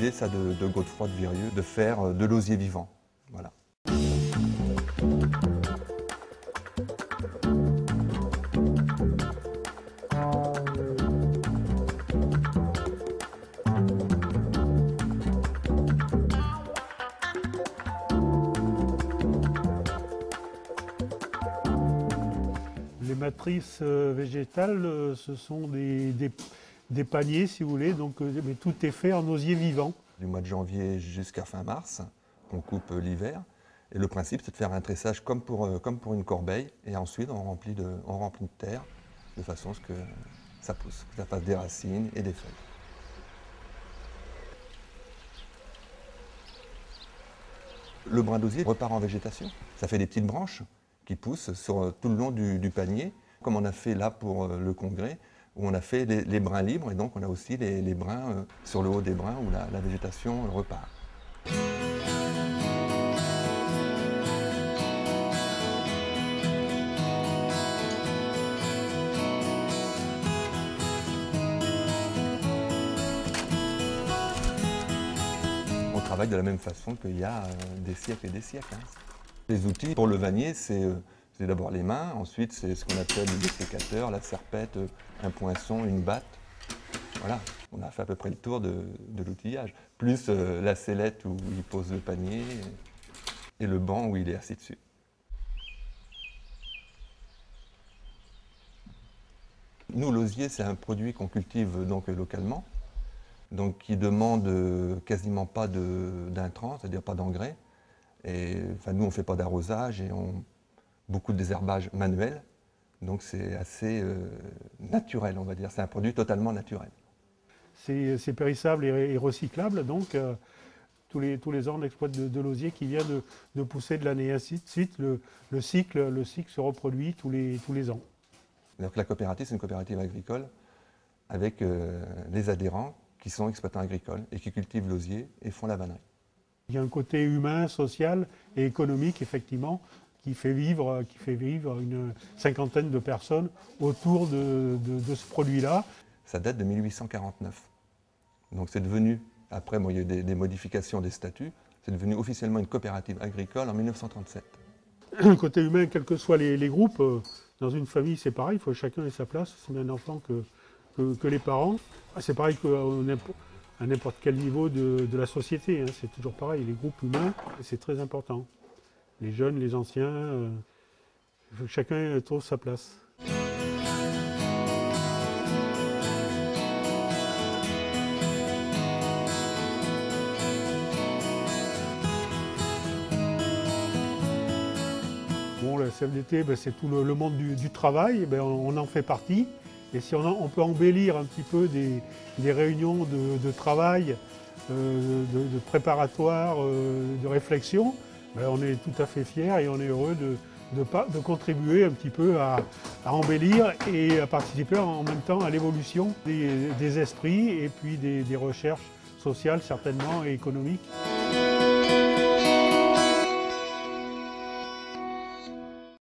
l'idée, ça, de Godefroy de Virieu, de faire de l'osier vivant. Voilà. Les matrices végétales, ce sont des paniers, si vous voulez, donc, mais tout est fait en osier vivant. Du mois de janvier jusqu'à fin mars, on coupe l'hiver. Et le principe, c'est de faire un tressage comme pour une corbeille. Et ensuite, on remplit de terre, de façon à ce que ça pousse, que ça fasse des racines et des feuilles. Le brin d'osier repart en végétation. Ça fait des petites branches qui poussent sur tout le long du panier, comme on a fait là pour le congrès, où on a fait les brins libres, et donc on a aussi les brins sur le haut des brins où la végétation repart. On travaille de la même façon qu'il y a des siècles et des siècles. Les outils pour le vannier, c'est d'abord les mains, ensuite c'est ce qu'on appelle le sécateur, la serpette, un poinçon, une batte. Voilà, on a fait à peu près le tour de l'outillage. Plus la sellette où il pose le panier et le banc où il est assis dessus. Nous, l'osier, c'est un produit qu'on cultive donc localement, donc qui demande quasiment pas d'intrants, c'est-à-dire pas d'engrais. Et enfin, nous, on ne fait pas d'arrosage et beaucoup de désherbage manuel. Donc c'est assez naturel, on va dire. C'est un produit totalement naturel. C'est périssable et recyclable, donc tous les ans on exploite de l'osier qui vient de pousser de l'année, ainsi de suite. Le cycle se reproduit tous les ans. Donc la coopérative, c'est une coopérative agricole avec les adhérents qui sont exploitants agricoles et qui cultivent l'osier et font la vannerie. Il y a un côté humain, social et économique, effectivement, qui fait vivre une cinquantaine de personnes autour de ce produit-là. Ça date de 1849. Donc c'est devenu, après il y a eu des modifications des statuts, c'est devenu officiellement une coopérative agricole en 1937. Côté humain, quels que soient les groupes, dans une famille c'est pareil, il faut que chacun ait sa place, aussi bien l'enfant que les parents. C'est pareil qu'à n'importe quel niveau de la société, c'est toujours pareil, les groupes humains, c'est très important. Les jeunes, les anciens, il faut que chacun trouve sa place. Bon, la CFDT, c'est tout le monde du travail, on en fait partie. Et si on peut embellir un petit peu des réunions de travail, de préparatoire, de réflexion, on est tout à fait fiers et on est heureux de contribuer un petit peu à embellir et à participer en même temps à l'évolution des esprits et puis des recherches sociales certainement et économiques.